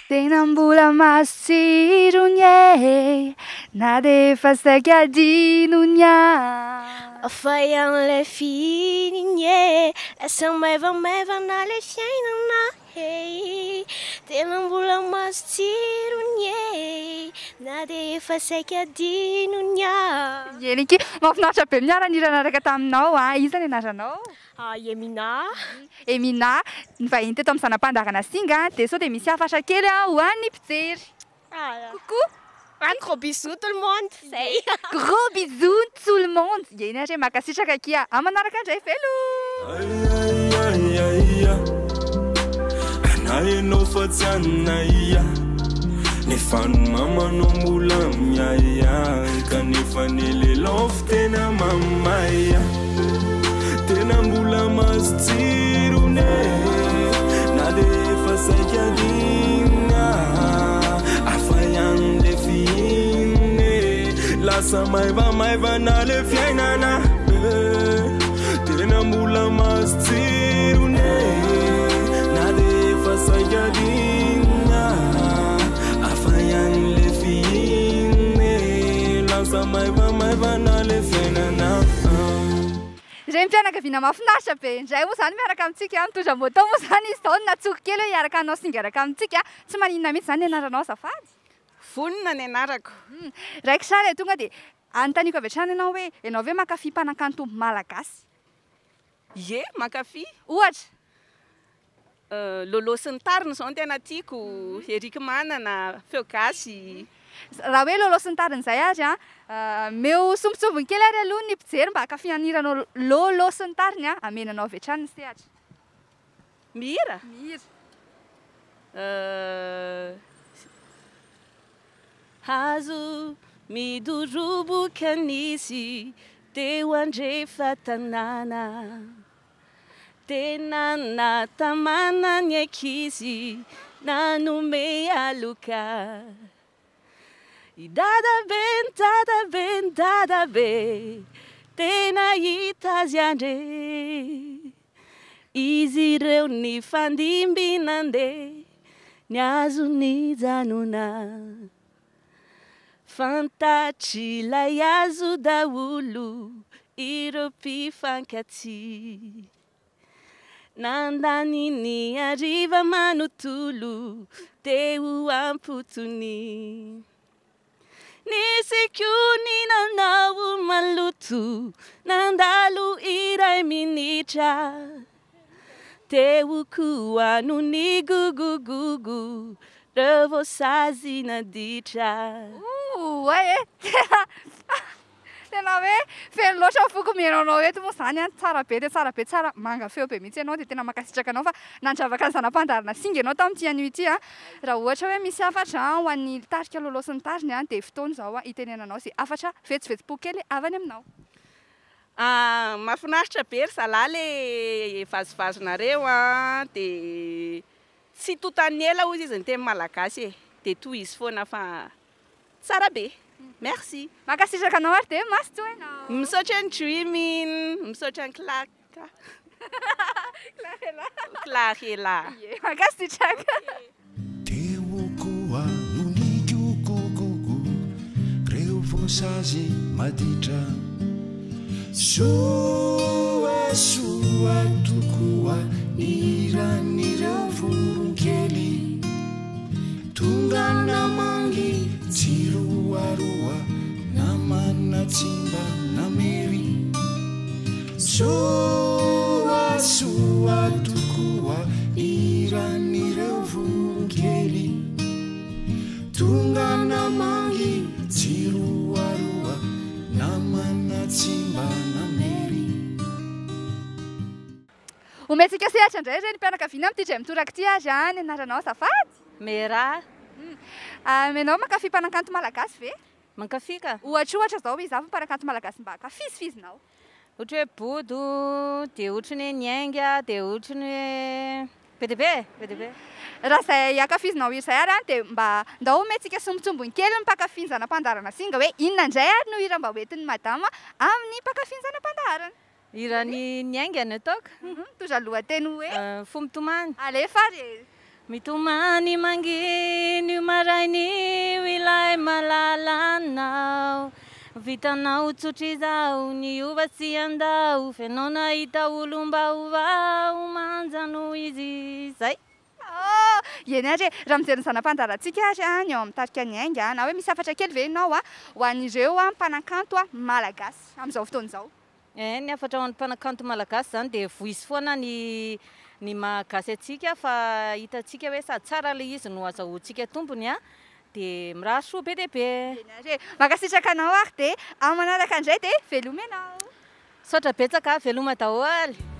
tena mbola masirony e, na de efa saika adinony a. Fa ihany le firy e, lasa maivamaivana le fiainana e, tena mbola masirony e, na de efa saika adinony a. Eniky, mahafinaritra be miara-nira naraka taminao a, iza ny anaranao? Emina. Emina, nivahiny teto amin'ny zanam-pandarana singa dia sao dia misy hafatra kely ho an'ny mpijery. Coucou. Un gros bisou tout le monde. Say. Gros bisous tout le monde. Eny ary makasitraka kia amanaraka indray velo. Anayenao fa tsy anaya nefa ny mamanao mbola miaya kanefa ny lelafo tena mamaya tena mbola masitsirone na de efa saika adina afa ihany le fihine lasa maivamaivana le fiainana tena mbola masitsirone na de efa saika adina afa ihany le fihine lasa maivamaivana le fiainana. Ireny mpianakaviana mahafinaritra be indray moa zany miaraka amintsika mitondra moto moa zany izy izao natsoky kely hoe hiaraka anao singa araka amintsika tsy maninona mihitsy zany ny anaranao azafady. Vonona ny anarako. Raiky sary tonga dia anontaniko avy hatrany ianao hoe ianao ve mankafy mpanakanto malagasy? Ye, mankafy. Ohatra? Lolo sy ny tariny zao no tena tiako, Eriky Manana, Feo Gasy. Raha hoe lolo sy ny tariny izay ary meo sombitsombiny kely ary aloha ny mpijery mba hankafy haniranao lolo sy ny tariny amenanao avy hatrany ny sehatra. Mihira? Mihira. Hazo midoroboka nisy teo andrefa tanàna, tena natamana ny ankizy nanome aloka. I dadabe, tena hita azy andre, izy ireo ny fandimby nandeha ny azo ny janona. Fantatry ilay azo daholo ireo mpifankatsy, nandany ny hariva manontolo teo ampotony. Nisy koa ny nanao maloto nandalo iray minitra, teo koa no ny gogogogo reo voasazy naditra. Tena hoe feno loatra foko mihainao eto moa zany tsara be dia tsara be, tsara manga feo be mihitsy ianao dia tena makasitraka anao fa nandravaka ny zanam-pandarina singa ianao tamin'ity anio ity raha ohatra hoe misy hafatra ho an'ny tarika lolo sy ny tariny dia fotoana izao hitenenanao izay hafatra vetsivetsim-po kely avy any aminao. Mahafinaritra be ry zalahy le vazovazonareo dia tsy totany ela hozy izy ny teny malagasy dia toy izy foana fa tsara be. Merci. Makasitraka anao ary dia masy toa ianao. Misaotra ny Dreaming, misaotra ny Klaka. Clarela. Makasitraka. Teo koa no ny gogogogo reo voasazy maditra, soa tokoa iran'ireo voronkely, tonga namangy tsiroaroa namanina tsimba namery, soa tokoa iran'ireo voronkely, tonga namangy tsiroaroa namanina tsimba namery. Ometsika sehatra indray ireny mpianakaviana amin'ity dray mitoraka ity ary ny anaranao azafady? Mera. Menao mankafy mpanakanto malagasy ve? Mankafy ka? Ohatra zao hoe zavy mpanakanto malagasy mba kafizifizinao. Ohatra hoe bodo, dia ohatra ny niainga, dia ohatra ny PDB. Raha izay akafizinao izay ary dia mba ndao ometsika sombitsombony kely ny mpakafy ny zanam-pandarana singa hoe inona indray ary no hira mba hoentin'ny madama amin'ny mpakafy ny zanam-pandarana. Hira ny niainga no ataoko. Toza lohateny hoe Fomby tomany. alefa ary Mitomany manginy marain'io ilay malalanao vitanao tsotra izao ny ova tsy andao fenao nahita olom-baovao manjano izy zay. Eny ary raha mijery ny zanam-pandarantsika ary ny ao amin'ny tarika ny ainga na hoe misy hafatra kely ve ianao ho an'ireo mpanakanto malagasy amin'izao fotoana izao. Ny hafatra ho an'ny mpanakanto malagasy zany dia voizy foana ny mahagasy atsika fa hitantsika hoe sady tsara ilay izy no azahoantsika tompony dia mirahasoa be dia be. Eny ary mankasitraka anao ary dia amin'ny manaraka indray dia veloma ianao. Saotra betsaka veloma daholo.